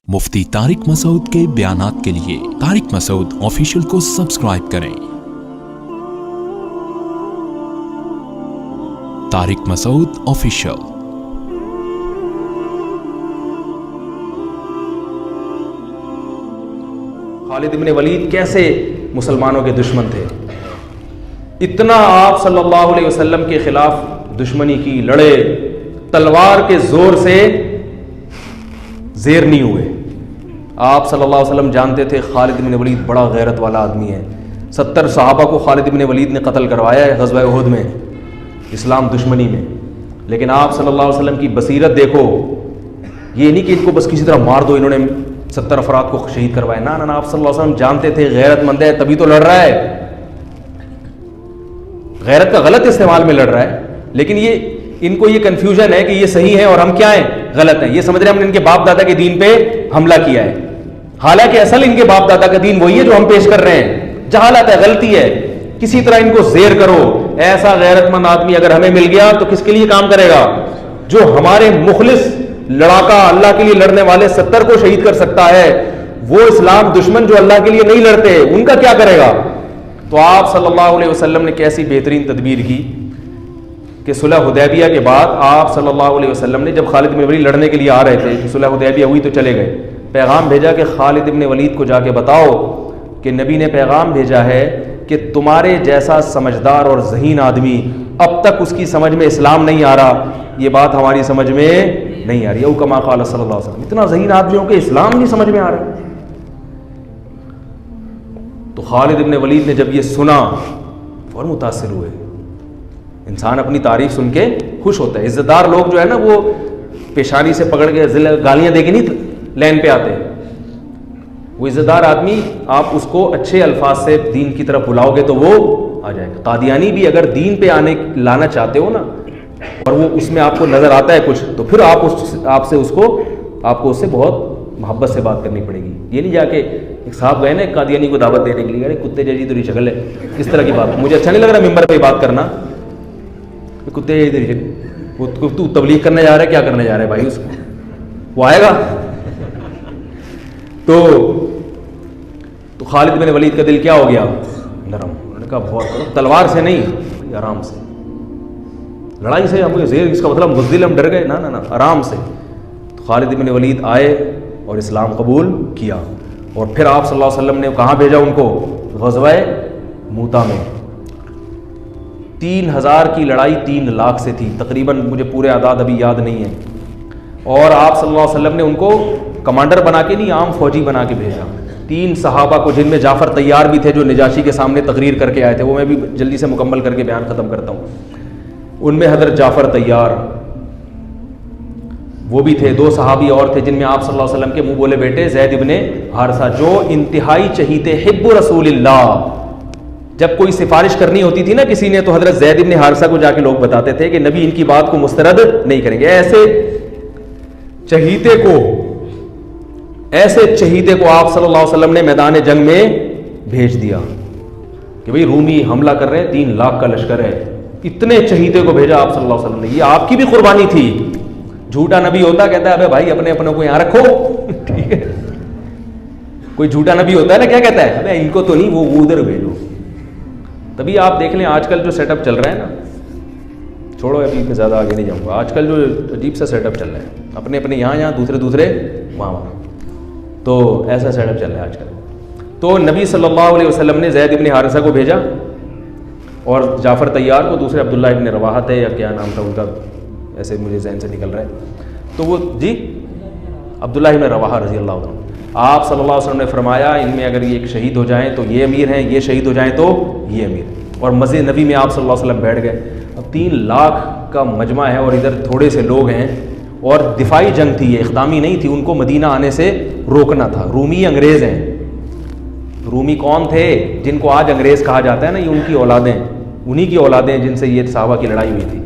مفتی طارق مسعود کے بیانات کے لیے طارق مسعود آفیشیل کو سبسکرائب کریں۔ طارق مسعود آفیشیل۔ خالد ابن ولید کیسے مسلمانوں کے دشمن تھے، اتنا آپ صلی اللہ علیہ وسلم کے خلاف دشمنی کی، لڑے، تلوار کے زور سے زیر نہیں ہوئے۔ آپ صلی اللہ علیہ وسلم جانتے تھے خالد ابن ولید بڑا غیرت والا آدمی ہے۔ 70 صحابہ کو خالد ابن ولید نے قتل کروایا ہے غزوہ احد میں، اسلام دشمنی میں، لیکن آپ صلی اللہ علیہ وسلم کی بصیرت دیکھو، یہ نہیں کہ ان کو بس کسی طرح مار دو، انہوں نے 70 افراد کو شہید کروایا، نہ آپ صلی اللہ علیہ وسلم جانتے تھے غیرت مند ہے تبھی تو لڑ رہا ہے، غیرت کا غلط استعمال میں لڑ رہا ہے، لیکن یہ ان کو یہ کنفیوژن ہے کہ یہ صحیح ہے اور ہم کیا ہیں، غلط ہیں، یہ سمجھ رہے ہیں ہم نے ان کے باپ دادا کے دین پہ حملہ کیا ہے، حالانکہ اصل ان کے باپ دادا کا دین وہی ہے جو ہم پیش کر رہے ہیں، جہالت ہے، غلطی ہے، کسی طرح ان کو زیر کرو۔ ایسا غیرت مند آدمی اگر ہمیں مل گیا تو کس کے لیے کام کرے گا؟ جو ہمارے مخلص لڑاکا اللہ کے لیے لڑنے والے 70 کو شہید کر سکتا ہے، وہ اسلام دشمن جو اللہ کے لیے نہیں لڑتے ان کا کیا کرے گا؟ تو آپ صلی اللہ علیہ وسلم نے کیسی بہترین تدبیر کی کہ صلح حدیبیہ کے بعد آپ صلی اللہ علیہ وسلم نے، جب خالد بن ولید لڑنے کے لیے آ رہے تھے، صلح حدیبیہ ہوئی تو چلے گئے، پیغام بھیجا کہ خالد بن ولید کو جا کے بتاؤ کہ نبی نے پیغام بھیجا ہے کہ تمہارے جیسا سمجھدار اور ذہین آدمی اب تک اس کی سمجھ میں اسلام نہیں آ رہا، یہ بات ہماری سمجھ میں نہیں آ رہی، او کما قال صلی اللہ علیہ وسلم، اتنا ذہین آدمیوں کے اسلام نہیں سمجھ میں آ رہا۔ تو خالد بن ولید نے جب یہ سنا فوراً متاثر ہوئے۔ انسان اپنی تعریف سن کے خوش ہوتا ہے، عزت دار لوگ جو ہے نا وہ پیشانی سے پکڑ کے گالیاں دے کے نہیں لین پہ آتے، وہ عزت دار آدمی آپ اس کو اچھے الفاظ سے دین کی طرف بلاؤ گے تو وہ آ جائے گا۔ قادیانی بھی اگر دین پہ لانا چاہتے ہو نا اور وہ اس میں آپ کو نظر آتا ہے کچھ، تو پھر آپ کو اس سے بہت محبت سے بات کرنی پڑے گی۔ یہ نہیں جا کے ایک صاحب گئے نا قادیانی کو دعوت دینے کے لیے، کتے جیسی تیری شکل ہے، اس طرح کی بات مجھے اچھا نہیں لگ رہا ممبر پہ بات کرنا، کتے جیسی تیری شکل، تو تبلیغ کرنے جا رہا ہے، کیا کرنے جا رہا ہے بھائی، اس کو وہ آئے گا۔ تو خالد بن ولید کا دل کیا ہو گیا؟ نرم۔ انہوں نے کہا بہت، تلوار سے نہیں، آرام سے، لڑائی سے ہم زیر، اس کا مطلب بزدل ہم ڈر گئے، نہ آرام سے۔ تو خالد بن ولید آئے اور اسلام قبول کیا، اور پھر آپ صلی اللہ علیہ وسلم نے کہاں بھیجا ان کو؟ غزوہ موتا میں۔ 3000 کی لڑائی 3 لاکھ سے تھی تقریباً، مجھے پورے اعداد ابھی یاد نہیں ہیں، اور آپ صلی اللہ علیہ وسلم نے ان کو کمانڈر بنا کے نہیں، عام فوجی بنا کے بھیجا۔ 3 صحابہ کو، جن میں جعفر طیار بھی تھے جو نجاشی کے سامنے تقریر کر کے آئے تھے، وہ میں بھی جلدی سے مکمل کر کے بیان ختم کرتا ہوں، ان میں حضرت جعفر طیار وہ بھی تھے، 2 صحابی اور تھے جن میں آپ صلی اللہ علیہ وسلم کے منہ بولے بیٹے زید ابن حارثہ، جو انتہائی چہیتے حب رسول اللہ، جب کوئی سفارش کرنی ہوتی تھی نا کسی نے، تو حضرت زید ابن حارثہ کو جا کے لوگ بتاتے تھے کہ نبی ان کی بات کو مسترد نہیں کریں گے۔ ایسے چہیتے کو آپ صلی اللہ علیہ وسلم نے میدان جنگ میں بھیج دیا کہ بھئی رومی حملہ کر رہے ہیں، 3 لاکھ کا لشکر ہے، اتنے چہیتے کو بھیجا آپ صلی اللہ علیہ وسلم نے۔ یہ آپ کی بھی قربانی تھی، جھوٹا نبی ہوتا کہتا ہے ابے بھائی اپنے کو یہاں رکھو، ٹھیک ہے، کوئی جھوٹا نبی ہوتا ہے نا کیا کہتا ہے، ابے ان کو تو نہیں، وہ ادھر بھیجو۔ تبھی آپ دیکھ لیں آج کل جو سیٹ اپ چل رہا ہے نا، چھوڑو ابھی میں زیادہ آگے نہیں جاؤں گا، آج کل جو عجیب سا سیٹ اپ چل رہا ہے، اپنے یہاں دوسرے وہاں، تو ایسا سیٹ اپ چل رہا ہے آج کل۔ تو نبی صلی اللہ علیہ وسلم نے زید ابن حارثہ کو بھیجا، اور جعفر طیار کو، دوسرے عبداللہ ابن رواحہ تھے یا کیا نام تھا ان کا، ایسے مجھے ذہن سے نکل رہا ہے، تو وہ عبداللہ ابن رواحہ رضی اللہ عنہ۔ آپ صلی اللہ علیہ وسلم نے فرمایا ان میں اگر یہ ایک شہید ہو جائیں تو یہ امیر ہیں، یہ شہید ہو جائیں تو یہ امیر، اور مسجد نبی میں آپ صلی اللہ علیہ وسلم بیٹھ گئے۔ اب 3 لاکھ کا مجمع ہے اور ادھر تھوڑے سے لوگ ہیں، اور دفاعی جنگ تھی، یہ اقدامی نہیں تھی، ان کو مدینہ آنے سے روکنا تھا۔ رومی انگریز ہیں، رومی کون تھے؟ جن کو آج انگریز کہا جاتا ہے نا، یہ ان کی اولادیں، انہی کی اولادیں جن سے یہ صحابہ کی لڑائی ہوئی تھی۔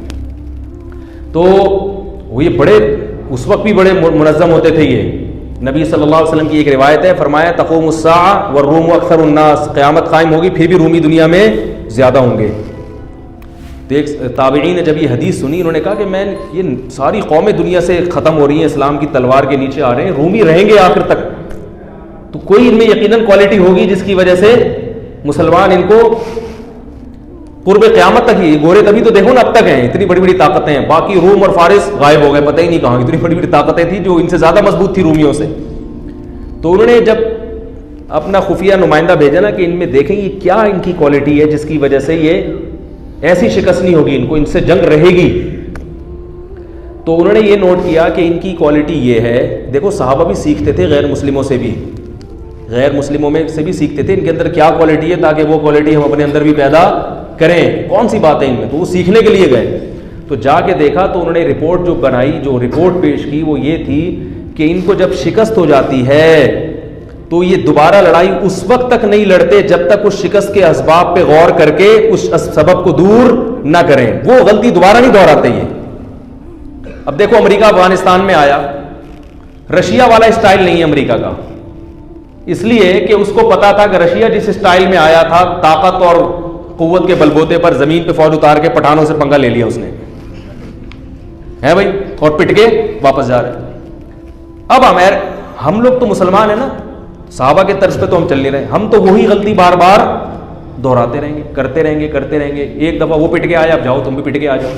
تو وہ یہ بڑے اس وقت بھی بڑے منظم ہوتے تھے یہ۔ نبی صلی اللہ علیہ وسلم کی ایک روایت ہے، فرمایا تقوم الساعہ والروم اکثر الناس، قیامت قائم ہوگی پھر بھی رومی دنیا میں زیادہ ہوں گے۔ تو ایک تابعین نے جب یہ حدیث سنی انہوں نے کہا کہ میں یہ ساری قومیں دنیا سے ختم ہو رہی ہیں، اسلام کی تلوار کے نیچے آ رہے ہیں، رومی رہیں گے آخر تک، تو کوئی ان میں یقیناً کوالٹی ہوگی جس کی وجہ سے مسلمان ان کو قرب قیامت تک ہی، گورے تبھی تو دیکھو نا اب تک ہیں، اتنی بڑی بڑی طاقتیں ہیں، باقی روم اور فارس غائب ہو گئے، پتہ ہی نہیں کہاں، اتنی بڑی بڑی طاقتیں تھیں جو ان سے زیادہ مضبوط تھی رومیوں سے. تو انہوں نے جب اپنا خفیہ نمائندہ بھیجا نا کہ ان میں دیکھیں یہ کیا ان کی کوالٹی ہے جس کی وجہ سے یہ ایسی شکست نہیں ہوگی، ان کو ان سے جنگ رہے گی. تو انہوں نے یہ نوٹ کیا کہ ان کی کوالٹی یہ ہے، دیکھو صحابہ بھی سیکھتے تھے غیر مسلموں سے بھی، غیر مسلموں میں سے بھی سیکھتے تھے ان کے اندر کیا کوالٹی ہے تاکہ وہ کوالٹی ہم اپنے اندر بھی پیدا کریں، کون سی بات ہے ان میں. تو وہ سیکھنے کے لیے گئے، تو جا کے دیکھا تو انہوں نے رپورٹ جو بنائی، جو رپورٹ پیش کی وہ یہ تھی کہ ان کو جب شکست ہو جاتی ہے تو یہ دوبارہ لڑائی اس وقت تک نہیں لڑتے جب تک اس شکست کے اسباب پہ غور کر کے اس سبب کو دور نہ کریں، وہ غلطی دوبارہ نہیں دہراتے. یہ اب دیکھو امریکہ افغانستان میں آیا، رشیا والا اسٹائل نہیں ہے امریکہ کا، اس لیے کہ اس کو پتا تھا کہ رشیا جس اسٹائل میں آیا تھا طاقت اور قوت کے بلبوتے پر زمین پہ فوج اتار کے پٹھانوں سے پنگا لے لیا اس نے، ہے بھائی، اور پٹ کے واپس جا رہے. اب ہم لوگ تو مسلمان ہیں نا، صحابہ کے طرز پہ تو ہم چل نہیں رہے، ہم تو وہی غلطی بار بار دہراتے رہیں گے، کرتے رہیں گے. ایک دفعہ وہ پٹ کے آیا، اب جاؤ تم بھی پٹ کے آ جاؤ.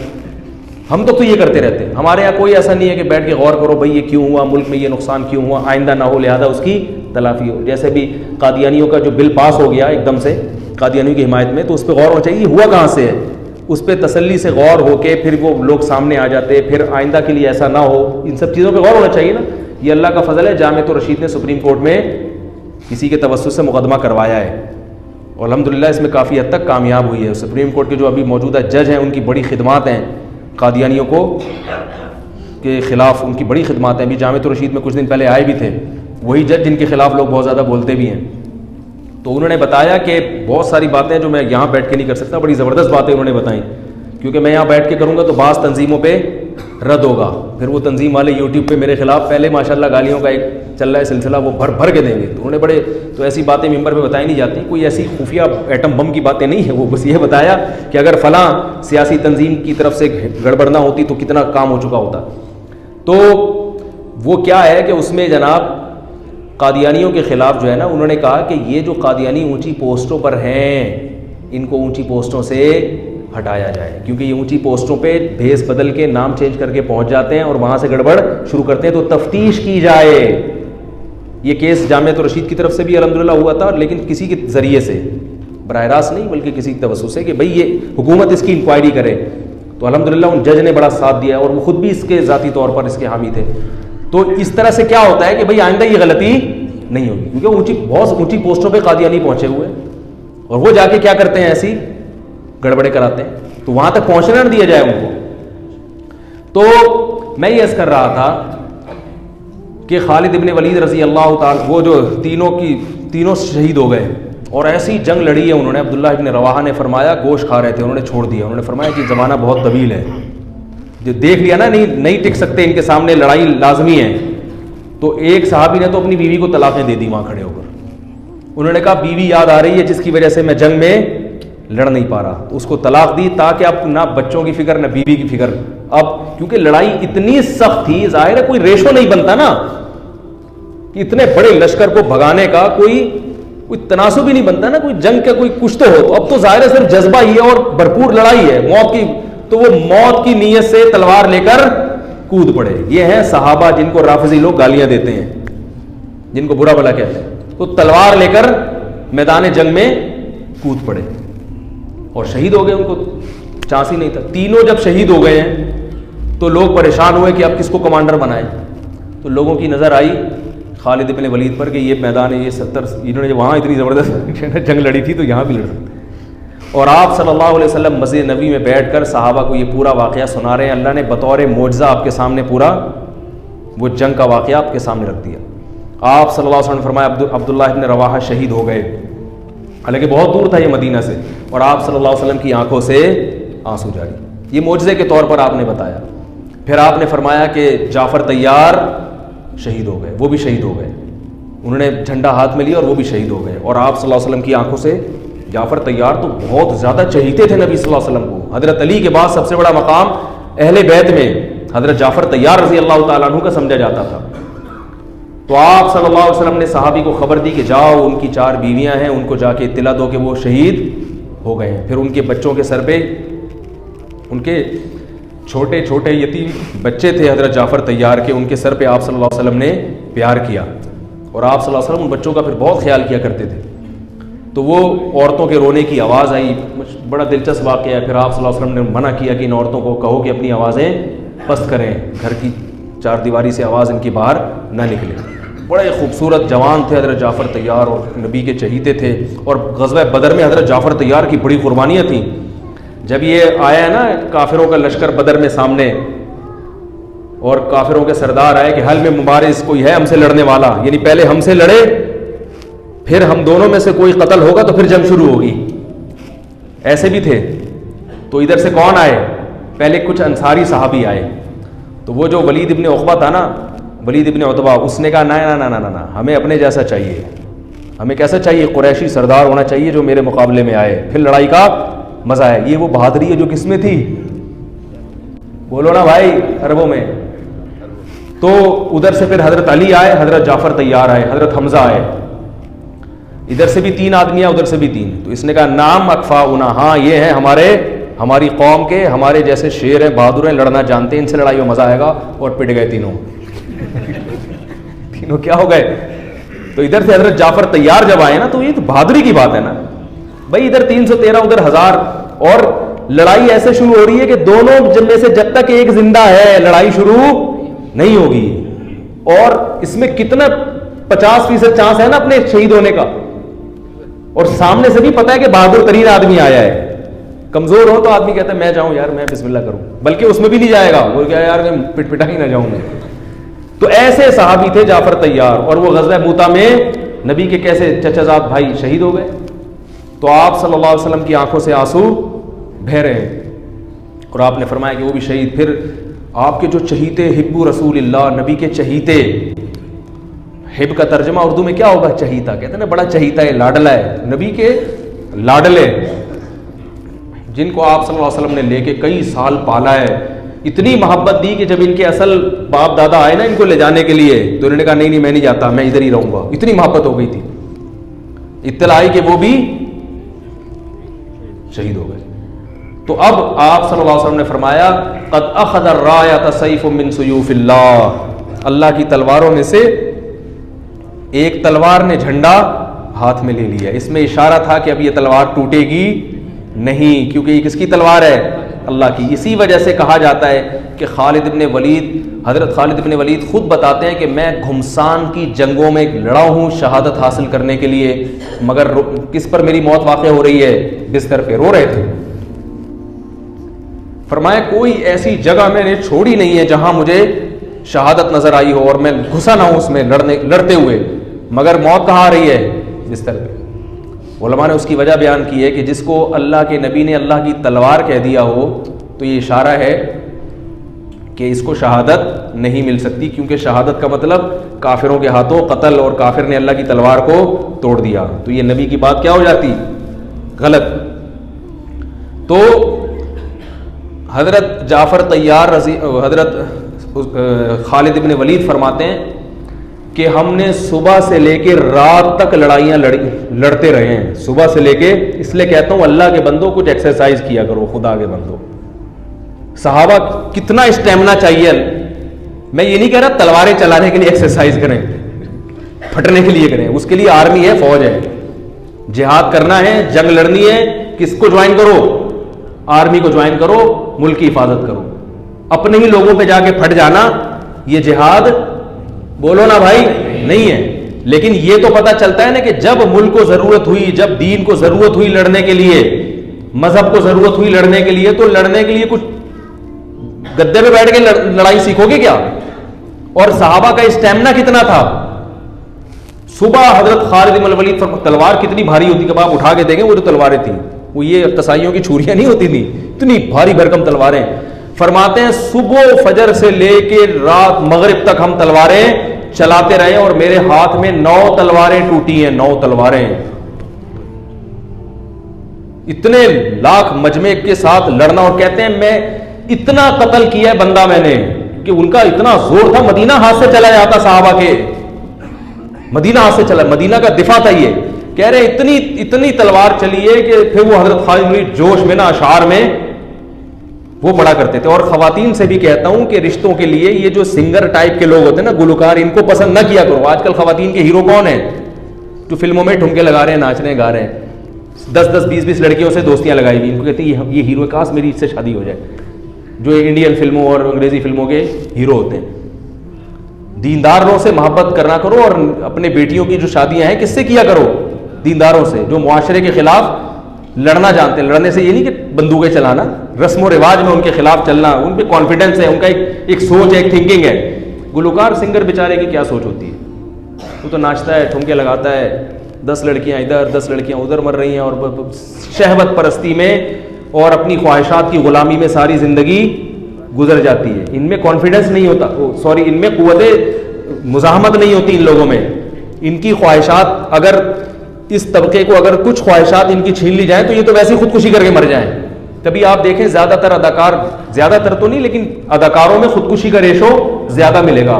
ہم تو یہ کرتے رہتے ہیں. ہمارے یہاں کوئی ایسا نہیں ہے کہ بیٹھ کے غور کرو بھائی یہ کیوں ہوا، ملک میں یہ نقصان کیوں ہوا، آئندہ نہ ہو لہذا اس کی تلافی ہو. جیسے بھی قادیانیوں کا جو بل پاس ہو گیا ایک دم سے قادیانیوں کی حمایت میں، تو اس پہ غور ہونا چاہیے یہ ہوا کہاں سے ہے، اس پہ تسلی سے غور ہو کے پھر وہ لوگ سامنے آ جاتے، پھر آئندہ کے لیے ایسا نہ ہو. ان سب چیزوں پہ غور ہونا چاہیے نا. یہ اللہ کا فضل ہے، جامعۃ الرشید نے سپریم کورٹ میں کسی کے توسط سے مقدمہ کروایا ہے اور الحمدللہ اس میں کافی حد تک کامیاب ہوئی ہے. سپریم کورٹ کے جو ابھی موجودہ جج ہیں ان کی بڑی خدمات ہیں قادیانیوں کو کے خلاف، ان کی بڑی خدمات ہیں. ابھی جامعۃ الرشید میں کچھ دن پہلے آئے بھی تھے وہی جج جن کے خلاف لوگ بہت زیادہ بولتے بھی ہیں. تو انہوں نے بتایا کہ بہت ساری باتیں جو میں یہاں بیٹھ کے نہیں کر سکتا، بڑی زبردست باتیں انہوں نے بتائیں، کیونکہ میں یہاں بیٹھ کے کروں گا تو بعض تنظیموں پہ رد ہوگا، پھر وہ تنظیم والے یوٹیوب پہ میرے خلاف پہلے ماشاءاللہ گالیوں کا ایک چل رہا ہے سلسلہ، وہ بھر کے دیں گے. تو انہوں نے بڑے تو ایسی باتیں ممبر پہ بتائی نہیں جاتی، کوئی ایسی خفیہ ایٹم بم کی باتیں نہیں ہیں، وہ بس یہ بتایا کہ اگر فلاں سیاسی تنظیم کی طرف سے گڑبڑ نہ ہوتی تو کتنا کام ہو چکا ہوتا. تو وہ کیا ہے کہ اس میں جناب قادیانیوں کے خلاف جو ہے نا، انہوں نے کہا کہ یہ جو قادیانی اونچی پوسٹوں پر ہیں ان کو اونچی پوسٹوں سے ہٹایا جائے، کیونکہ یہ اونچی پوسٹوں پہ بھیس بدل کے نام چینج کر کے پہنچ جاتے ہیں اور وہاں سے گڑبڑ شروع کرتے ہیں. تو تفتیش کی جائے. یہ کیس جامعۃ الرشید کی طرف سے بھی الحمدللہ ہوا تھا، لیکن کسی کے ذریعے سے، براہ راست نہیں بلکہ کسی توسط سے کہ بھئی یہ حکومت اس کی انکوائری کرے. تو الحمدللہ ان جج نے بڑا ساتھ دیا اور وہ خود بھی اس کے ذاتی طور پر اس کے حامی تھے. تو اس طرح سے کیا ہوتا ہے کہ بھئی آئندہ یہ غلطی نہیں ہوگی، کیونکہ بہت اونچی پوسٹوں پہ قادیانی پہنچے ہوئے ہیں اور وہ جا کے کیا کرتے ہیں، ایسی گڑبڑے کراتے ہیں. تو وہاں تک پہنچنے نہ دیا جائے ان کو. تو میں یہ عرض کر رہا تھا کہ خالد ابن ولید رضی اللہ تعالیٰ، وہ جو تینوں شہید ہو گئے اور ایسی جنگ لڑی ہے انہوں نے. عبداللہ ابن رواحہ نے فرمایا گوشت کھا رہے تھے، انہوں نے چھوڑ دیا. انہوں نے فرمایا کہ زمانہ بہت طویل ہے، جو دیکھ لیا نا نہیں ٹک سکتے، ان کے سامنے لڑائی لازمی ہے. تو ایک صحابی نے تو اپنی بیوی کو طلاقیں دے دی وہاں کھڑے ہو کر. انہوں نے کہا بیوی یاد آ رہی ہے جس کی وجہ سے میں جنگ میں لڑ نہیں پا رہا، تو اس کو طلاق دی تاکہ اب نہ بچوں کی فکر نہ بیوی کی فکر. اب کیونکہ لڑائی اتنی سخت تھی، ظاہر ہے کوئی ریشو نہیں بنتا نا، کہ اتنے بڑے لشکر کو بھگانے کا کوئی تناسب ہی نہیں بنتا نا، کوئی جنگ کا کوئی کچھ تو ہو. تو اب تو ظاہر ہے صرف جذبہ ہی ہے اور بھرپور لڑائی ہے موت کی. تو وہ موت کی نیت سے تلوار لے کر کود پڑے. یہ ہیں صحابہ جن کو رافضی لوگ گالیاں دیتے ہیں، جن کو برا بھلا کہتے ہیں. تو تلوار لے کر میدان جنگ میں کود پڑے اور شہید ہو گئے. ان کو چانس ہی نہیں تھا. تینوں جب شہید ہو گئے ہیں تو لوگ پریشان ہوئے کہ اب کس کو کمانڈر بنائیں. تو لوگوں کی نظر آئی خالد ابن ولید پر کہ یہ میدان ہے، یہ 70 انہوں نے وہاں اتنی زبردست جنگ لڑی تھی تو یہاں بھی لڑ سکتے. اور آپ صلی اللہ علیہ وسلم مسجد نبی میں بیٹھ کر صحابہ کو یہ پورا واقعہ سنا رہے ہیں. اللہ نے بطور معجزہ آپ کے سامنے پورا وہ جنگ کا واقعہ آپ کے سامنے رکھ دیا. آپ صلی اللہ علیہ وسلم نے فرمایا عبداللہ ابن رواحہ شہید ہو گئے، حالانکہ بہت دور تھا یہ مدینہ سے، اور آپ صلی اللہ علیہ وسلم کی آنکھوں سے آنسو جاری. یہ معجزے کے طور پر آپ نے بتایا. پھر آپ نے فرمایا کہ جعفر طیار شہید ہو گئے، وہ بھی شہید ہو گئے. انہوں نے جھنڈا ہاتھ میں لیا اور وہ بھی شہید ہو گئے، اور آپ صلی اللہ علیہ وسلم کی آنکھوں سے جعفر طیار تو بہت زیادہ چہیتے تھے نبی صلی اللہ علیہ وسلم کو. حضرت علی کے بعد سب سے بڑا مقام اہل بیت میں حضرت جعفر طیار رضی اللہ تعالیٰ عنہ کا سمجھا جاتا تھا. تو آپ صلی اللہ علیہ وسلم نے صحابی کو خبر دی کہ جاؤ ان کی 4 بیویاں ہیں, ان کو جا کے اطلاع دو کہ وہ شہید ہو گئے ہیں. پھر ان کے بچوں کے سر پہ, ان کے چھوٹے چھوٹے یتیم بچے تھے حضرت جعفر طیار کے, ان کے سر پہ آپ صلی اللہ علیہ وسلم نے پیار کیا, اور آپ صلی اللہ علیہ وسلم ان بچوں کا پھر بہت خیال کیا کرتے تھے. تو وہ عورتوں کے رونے کی آواز آئی, بڑا دلچسپ واقعہ ہے. پھر آپ صلی اللہ علیہ وسلم نے منع کیا کہ ان عورتوں کو کہو کہ اپنی آوازیں پست کریں, گھر کی 4 دیواری سے آواز ان کی باہر نہ نکلے. بڑے خوبصورت جوان تھے حضرت جعفر طیار اور نبی کے چہیتے تھے. اور غزوہ بدر میں حضرت جعفر طیار کی بڑی قربانیاں تھیں. جب یہ آیا ہے نا کافروں کا لشکر بدر میں سامنے, اور کافروں کے سردار آئے کہ حل میں مبارز کوئی ہے ہم سے لڑنے والا, یعنی پہلے ہم سے لڑے پھر ہم دونوں میں سے کوئی قتل ہوگا تو پھر جنگ شروع ہوگی, ایسے بھی تھے. تو ادھر سے کون آئے, پہلے کچھ انصاری صحابی آئے. تو وہ جو ولید ابن عقبہ تھا نا, ولید ابن عتبہ, اس نے کہا نہ ہمیں اپنے جیسا چاہیے, ہمیں کیسا چاہیے, قریشی سردار ہونا چاہیے جو میرے مقابلے میں آئے, پھر لڑائی کا مزہ ہے. یہ وہ بہادری ہے جو کس میں تھی, بولو نا بھائی, عربوں میں. تو ادھر سے پھر حضرت علی آئے, حضرت جعفر طیار آئے, حضرت حمزہ آئے. ادھر سے بھی 3 آدمی, ادھر سے بھی 3. تو اس نے کہا نام اکفاؤنا, ہاں یہ ہیں ہماری قوم کے, ہمارے جیسے شیر ہیں, بہادر ہیں, لڑنا جانتے ہیں, ان سے لڑائی میں مزہ آئے گا. اور پٹ گئے تینوں کیا ہو گئے. تو ادھر سے حضرت جعفر طیار جب آئے نا, تو یہ تو بہادری کی بات ہے نا بھائی. ادھر 313 ادھر 1000, اور لڑائی ایسے شروع ہو رہی ہے کہ دونوں میں سے جب تک ایک زندہ ہے لڑائی شروع نہیں ہوگی. اور اس میں کتنا 50% چانس ہے نا اپنے شہید ہونے کا, اور سامنے سے بھی پتا ہے کہ بہادر ترین آدمی آیا ہے. کمزور ہو تو آدمی کہتا ہے میں جاؤں یار, میں بسم اللہ کروں, بلکہ اس میں بھی نہیں جائے گا, وہ کیا یار میں پٹ پٹا ہی نہ جاؤں میں. تو ایسے صحابی تھے جعفر طیار, اور وہ غزوہ موتا میں نبی کے کیسے چچا زاد بھائی شہید ہو گئے. تو آپ صلی اللہ علیہ وسلم کی آنکھوں سے آنسو بہہ رہے ہیں, اور آپ نے فرمایا کہ وہ بھی شہید. پھر آپ کے جو چہیتے, حب رسول اللہ, نبی کے چہیتے, حب کا ترجمہ اردو میں کیا ہوگا, چہیتا, کہتے ہیں نا بڑا چہیتا ہے, لاڈلا ہے, نبی کے لاڈلے, جن کو آپ صلی اللہ علیہ وسلم نے لے کے کئی سال پالا ہے. اتنی محبت دی کہ جب ان کے اصل باپ دادا آئے نا ان کو لے جانے کے لیے, تو انہوں نے کہا نہیں میں نہیں جاتا, میں ادھر ہی رہوں گا. اتنی محبت ہو گئی تھی. اطلاع آئی کہ وہ بھی شہید ہو گئے. تو اب آپ صلی اللہ علیہ وسلم نے فرمایا قد اخذ الرایۃ سیف من سیوف اللہ, اللہ کی تلواروں میں سے ایک تلوار نے جھنڈا ہاتھ میں لے لیا. اس میں اشارہ تھا کہ اب یہ تلوار ٹوٹے گی نہیں, کیونکہ یہ کس کی تلوار ہے, اللہ کی. اسی وجہ سے کہا جاتا ہے کہ حضرت خالد ابن ولید خود بتاتے ہیں کہ میں گھمسان کی جنگوں میں لڑا ہوں شہادت حاصل کرنے کے لیے, مگر کس پر میری موت واقع ہو رہی ہے, بستر پہ رو رہے تھے. فرمایا کوئی ایسی جگہ میں نے چھوڑی نہیں ہے جہاں مجھے شہادت نظر آئی ہو اور میں گھسا نہ ہوں اس میں لڑتے ہوئے, مگر موت کہاں آ رہی ہے, بستر پہ. علماء نے اس کی وجہ بیان کی ہے کہ جس کو اللہ کے نبی نے اللہ کی تلوار کہہ دیا ہو تو یہ اشارہ ہے کہ اس کو شہادت نہیں مل سکتی, کیونکہ شہادت کا مطلب کافروں کے ہاتھوں قتل, اور کافر نے اللہ کی تلوار کو توڑ دیا, تو یہ نبی کی بات کیا ہو جاتی, غلط. تو حضرت جعفر طیار حضرت خالد ابن ولید فرماتے ہیں کہ ہم نے صبح سے لے کے رات تک لڑائیاں لڑتے رہے ہیں, صبح سے لے کے. اس لیے کہتا ہوں اللہ کے بندوں کچھ ایکسرسائز کیا کرو, خدا کے بندوں. صحابہ کتنا اسٹیمنا چاہیے, میں یہ نہیں کہہ رہا تلواریں چلانے کے لیے ایکسرسائز کریں, پھٹنے کے لیے کریں, اس کے لیے آرمی ہے, فوج ہے. جہاد کرنا ہے, جنگ لڑنی ہے, کس کو جوائن کرو, آرمی کو جوائن کرو, ملک کی حفاظت کرو. اپنے ہی لوگوں پہ جا کے پھٹ جانا یہ جہاد بولو نا بھائی نہیں ہے. لیکن یہ تو پتا چلتا ہے نا کہ جب ملک کو ضرورت ہوئی, جب دین کو ضرورت ہوئی لڑنے کے لیے, مذہب کو ضرورت ہوئی لڑنے کے لیے, تو لڑنے کے لیے کچھ گدے پہ بیٹھ کے لڑائی سیکھو گے کیا. اور صحابہ کا اسٹیمنا کتنا تھا. صبح حضرت خالد بن الولید تلوار کتنی بھاری ہوتی, کب آپ اٹھا کے دیکھیں وہ جو تلواریں تھیں, وہ یہ قصائیوں کی چھریاں نہیں ہوتی تھیں, اتنی بھاری بھرکم تلواریں. فرماتے ہیں صبح فجر سے لے کے رات مغرب تک ہم تلواریں چلاتے رہے, اور میرے ہاتھ میں 9 تلواریں ٹوٹی ہیں, 9 تلواریں. اتنے لاکھ مجمع کے ساتھ لڑنا, اور کہتے ہیں میں اتنا قتل کیا ہے بندہ میں نے, کہ ان کا اتنا زور تھا مدینہ ہاتھ سے چلا جاتا صحابہ کے, مدینہ ہاتھ سے چلا, مدینہ کا دفاع تھا یہ. کہہ رہے اتنی تلوار چلی ہے کہ پھر وہ حضرت خالد بن ولید جوش میں نا اشعار میں وہ پڑھا کرتے تھے. اور خواتین سے بھی کہتا ہوں کہ رشتوں کے لیے یہ جو سنگر ٹائپ کے لوگ ہوتے ہیں نا, گلوکار, ان کو پسند نہ کیا کرو. آج کل خواتین کے ہیرو کون ہیں؟ جو فلموں میں ٹھمکے لگا رہے ہیں, ناچ رہے ہیں, گا رہے ہیں, 10 20 لڑکیوں سے دوستیاں لگائی ہوئی, ان کو کہتے ہیں یہ ہیرو, کاش میری اس سے شادی ہو جائے, جو انڈین فلموں اور انگریزی فلموں کے ہیرو ہوتے ہیں. دینداروں سے محبت کرنا کرو, اور اپنے بیٹیوں کی جو شادیاں ہیں کس سے کیا کرو؟ دینداروں سے, جو معاشرے کے خلاف لڑنا جانتے ہیں. لڑنے سے یہ نہیں کہ بندوقیں چلانا, رسم و رواج میں ان کے خلاف چلنا, ان پہ کانفیڈنس ہے, ان کا ایک سوچ ہے, ایک تھنکنگ ہے. گلوکار سنگر بیچارے کی کیا سوچ ہوتی ہے؟ وہ تو ناچتا ہے, ٹھمکے لگاتا ہے, 10 لڑکیاں ادھر 10 لڑکیاں ادھر مر رہی ہیں, اور شہوت پرستی میں اور اپنی خواہشات کی غلامی میں ساری زندگی گزر جاتی ہے. ان میں کانفیڈنس نہیں ہوتا, سوری, ان میں قوت مزاحمت نہیں ہوتی ان لوگوں میں. ان کی خواہشات, اگر اس طبقے کو اگر کچھ خواہشات ان کی چھین لی جائیں تو یہ تو ویسے ہی خودکشی کر کے مر جائیں. کبھی آپ دیکھیں زیادہ تر اداکار, زیادہ تر تو نہیں لیکن اداکاروں میں خودکشی کا ریشو زیادہ ملے گا,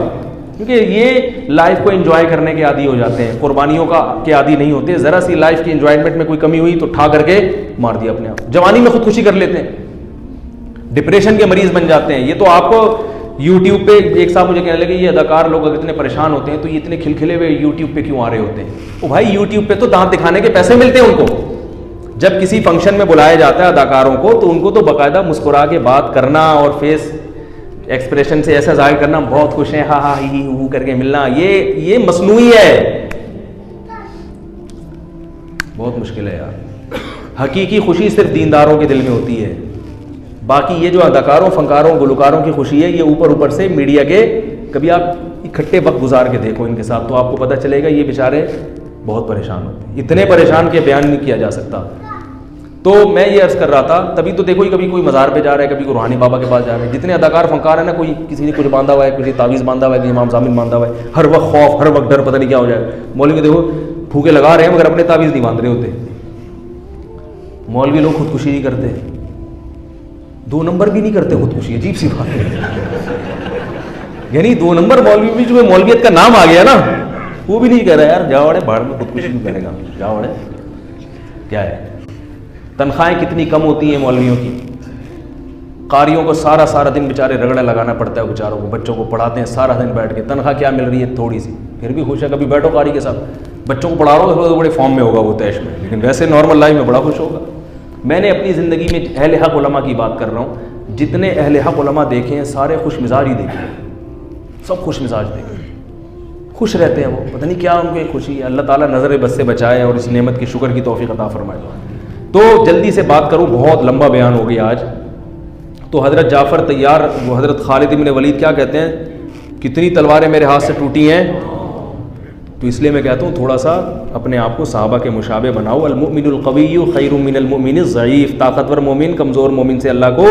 کیونکہ یہ لائف کو انجوائے کرنے کے عادی ہو جاتے ہیں, قربانیوں کے عادی نہیں ہوتے. ذرا سی لائف کی انجوائمنٹ میں کوئی کمی ہوئی تو ٹھا کر کے مار دیا اپنے آپ. جوانی میں خودکشی کر لیتے ہیں, ڈپریشن کے مریض بن جاتے ہیں. یہ تو آپ کو یوٹیوب پہ ایک صاحب مجھے کہنے لگے, یہ اداکار لوگ اگر اتنے پریشان ہوتے ہیں تو یہ اتنے کھلکھلے ہوئے یوٹیوب پہ کیوں آ رہے ہوتے ہیں؟ او بھائی, یوٹیوب پہ تو دانت دکھانے کے پیسے ملتے ہیں ان کو. جب کسی فنکشن میں بلایا جاتا ہے اداکاروں کو, تو ان کو تو باقاعدہ مسکرا کے بات کرنا اور فیس ایکسپریشن سے ایسا ظاہر کرنا, بہت خوش ہیں, ہاں ہاں ہی ہو کر کے ملنا, یہ مصنوعی ہے, بہت مشکل ہے یار. حقیقی خوشی صرف دینداروں کے دل میں ہوتی ہے. باقی یہ جو اداکاروں, فنکاروں, گلوکاروں کی خوشی ہے, یہ اوپر سے میڈیا کے, کبھی آپ اکٹھے وقت گزار کے دیکھو ان کے ساتھ تو آپ کو پتہ چلے گا یہ بیچارے بہت پریشان ہوتے ہیں. اتنے پریشان کہ بیان نہیں کیا جا سکتا. تو میں یہ عرض کر رہا تھا, تبھی تو دیکھو کبھی کوئی مزار پہ جا رہا ہے, کبھی کوئی روحانی بابا کے پاس جا رہا ہے. جتنے اداکار فنکار ہیں نا, کوئی کسی نے کچھ باندھا ہوا ہے, کسی تعویذ باندھا ہوا ہے, کسی امام ضامن باندھا ہوا ہے, ہر وقت خوف, ہر وقت ڈر, پتہ نہیں کیا ہو جائے. مولوی دیکھو پھوکے لگا رہے ہیں مگر اپنے تعویذ نہیں باندھ رہے ہوتے. مولوی لوگ خودکشی نہیں کرتے, 2 نمبر بھی نہیں کرتے خودکشی, عجیب سی بات ہے. یعنی 2 نمبر مولوی بھی, جو مولویت کا نام آ گیا نا, وہ بھی نہیں کہہ رہا یار جاؤ اڑے باڑ میں, خودکشی نہیں کرے گا, جاؤ اڑے. کیا ہے, تنخواہیں کتنی کم ہوتی ہیں مولویوں کی. قاریوں کو سارا دن بیچارے رگڑا لگانا پڑتا ہے بیچاروں کو, بچوں کو پڑھاتے ہیں سارا دن بیٹھ کے, تنخواہ کیا مل رہی ہے تھوڑی سی, پھر بھی خوش ہے. کبھی بیٹھو قاری کے ساتھ, بچوں کو پڑھا رہا ہو, بڑے فارم میں ہوگا وہ تیش میں, لیکن ویسے نارمل لائف میں بڑا خوش ہوگا. میں نے اپنی زندگی میں اہل حق علماء کی بات کر رہا ہوں, جتنے اہل حق علماء دیکھے ہیں سارے خوش مزاج ہی دیکھے, سب خوش مزاج دیکھے, خوش رہتے ہیں. وہ پتہ نہیں کیا ان کو ایک خوشی ہے. اللہ تعالیٰ نظر بد سے بچائے اور اس نعمت کی شکر کی توفیق عطا فرمائے. تو جلدی سے بات کروں, بہت لمبا بیان ہو گیا آج. تو حضرت جعفر طیار, وہ حضرت خالد بن ولید کیا کہتے ہیں, کتنی تلواریں میرے ہاتھ سے ٹوٹی ہیں. تو اس لیے میں کہتا ہوں تھوڑا سا اپنے آپ کو صحابہ کے مشابہ بناؤ. المؤمن القوی خیر من المؤمن الضعیف, طاقتور مومن کمزور مومن سے اللہ کو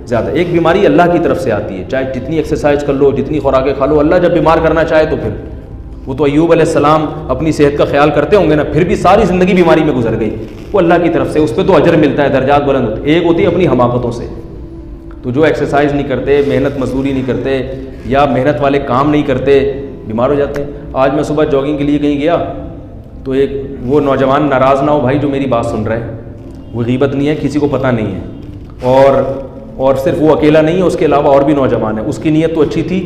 زیادہ. ایک بیماری اللہ کی طرف سے آتی ہے, چاہے جتنی ایکسرسائز کر لو, جتنی خوراکیں کھا لو, اللہ جب بیمار کرنا چاہے تو پھر, وہ تو ایوب علیہ السلام اپنی صحت کا خیال کرتے ہوں گے نا, پھر بھی ساری زندگی بیماری میں گزر گئی, وہ اللہ کی طرف سے, اس پہ تو اجر ملتا ہے, درجات بلند ہوتے. ایک ہوتی ہے اپنی حماقتوں سے. تو جو ایکسرسائز نہیں کرتے, محنت مزدوری نہیں کرتے, یا محنت والے کام نہیں کرتے, بیمار ہو جاتے ہیں. آج میں صبح جاگنگ کے لیے کہیں گیا تو ایک وہ نوجوان, ناراض نہ ہو بھائی جو میری بات سن رہے ہیں, وہ غیبت نہیں ہے, کسی کو پتہ نہیں ہے, اور صرف وہ اکیلا نہیں ہے, اس کے علاوہ اور بھی نوجوان ہیں. اس کی نیت تو اچھی تھی,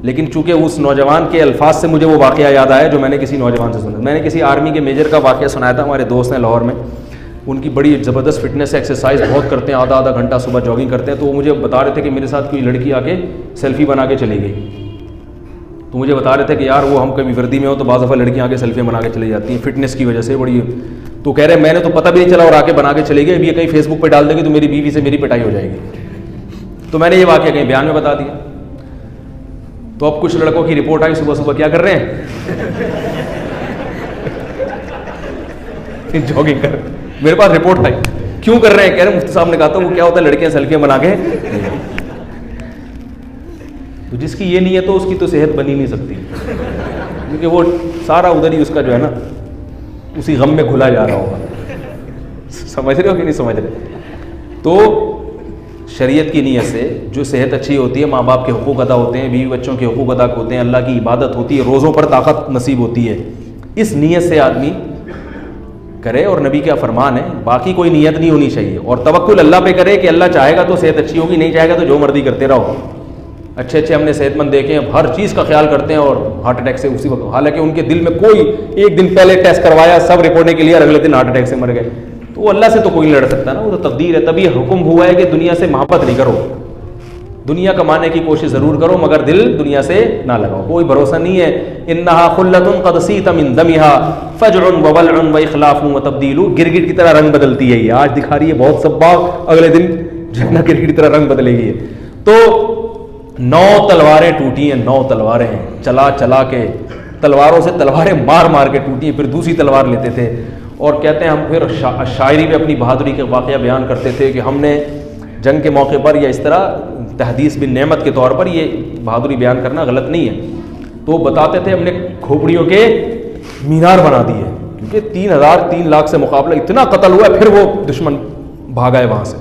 لیکن چونکہ اس نوجوان کے الفاظ سے مجھے وہ واقعہ یاد آیا جو میں نے کسی نوجوان سے سنا. میں نے کسی آرمی کے میجر کا واقعہ سنایا تھا, ہمارے دوست ہیں لاہور میں, ان کی بڑی زبردست فٹنس ایکسرسائز بہت کرتے ہیں, آدھا گھنٹہ صبح جاگنگ کرتے ہیں. تو وہ مجھے بتا رہے تھے کہ میرے ساتھ کوئی لڑکی آ کے سیلفی بنا کے چلی گئی. تو مجھے بتا رہے تھے کہ یار وہ ہم کبھی وردی میں ہو تو بعض دفعہ لڑکیاں آ کے سیلفی بنا کے چلی جاتی ہیں فٹنس کی وجہ سے بڑی. تو کہہ رہے میں نے تو پتہ بھی نہیں چلا, اور آ کے بنا کے چلی گئی. اب یہ کہیں فیس بک پہ ڈال دے گی تو میری بیوی سے میری پٹائی ہو جائے گی. تو میں نے یہ واقعہ کہیں بیان میں بتا دیا. تو اب کچھ لڑکوں کی رپورٹ آئی صبح صبح, کیا کر رہے ہیں, جاگنگ کر. میرے پاس رپورٹ آئی, کیوں کر رہے ہیں, کہہ رہے مفتی صاحب نے کہا تھا وہ کیا ہوتا ہے لڑکیاں سیلفیاں بنا کے. تو جس کی یہ نیت ہو اس کی تو صحت بنی نہیں سکتی, کیونکہ وہ سارا ادھر ہی اس کا جو ہے نا اسی غم میں گھلا جا رہا ہوگا. سمجھ رہے ہو کہ نہیں سمجھ رہے؟ تو شریعت کی نیت سے جو صحت اچھی ہوتی ہے، ماں باپ کے حقوق ادا ہوتے ہیں، بیوی بچوں کے حقوق ادا ہوتے ہیں، اللہ کی عبادت ہوتی ہے، روزوں پر طاقت نصیب ہوتی ہے، اس نیت سے آدمی کرے اور نبی کا فرمان ہے، باقی کوئی نیت نہیں ہونی چاہیے، اور توکل اللہ پہ کرے کہ اللہ چاہے گا تو صحت اچھی ہوگی، نہیں چاہے گا تو جو مرضی کرتے رہو۔ اچھے ہم نے صحت مند دیکھے ہیں، ہر چیز کا خیال کرتے ہیں اور ہارٹ اٹیک سے اسی وقت، حالانکہ ان کے دل میں کوئی ایک دن پہلے ٹیسٹ کروایا، سب رپورٹیں کلیئر، اگلے دن ہارٹ اٹیک سے مر گئے۔ تو وہ اللہ سے تو کوئی نہیں لڑ سکتا نا، وہ تو تقدیر ہے۔ تبھی حکم ہوا ہے کہ دنیا سے محبت نہیں کرو، دنیا کمانے کی کوشش ضرور کرو مگر دل دنیا سے نہ لگاؤ، کوئی بھروسہ نہیں ہے۔ انہا خلۃ قد سیت من دمہا فجع وولع واخلاف وتبدیل، گرگٹ کی طرح رنگ بدلتی ہے، یہ آج دکھا رہی ہے بہت سباق، اگلے دن جنہ گرگٹ کی طرح رنگ بدلے گی۔ تو 9 تلواریں ٹوٹی ہیں، 9 تلواریں ہیں، چلا چلا کے تلواروں سے تلواریں مار مار کے ٹوٹی ہیں، پھر دوسری تلوار لیتے تھے، اور کہتے ہیں ہم پھر شاعری میں اپنی بہادری کے واقعہ بیان کرتے تھے کہ ہم نے جنگ کے موقع پر یا اس طرح تحدیث بن نعمت کے طور پر یہ بہادری بیان کرنا غلط نہیں ہے۔ تو وہ بتاتے تھے ہم نے کھوپڑیوں کے مینار بنا دیے، کیونکہ 3 لاکھ سے مقابلہ اتنا قتل ہوا ہے، پھر وہ دشمن بھاگا ہے وہاں سے۔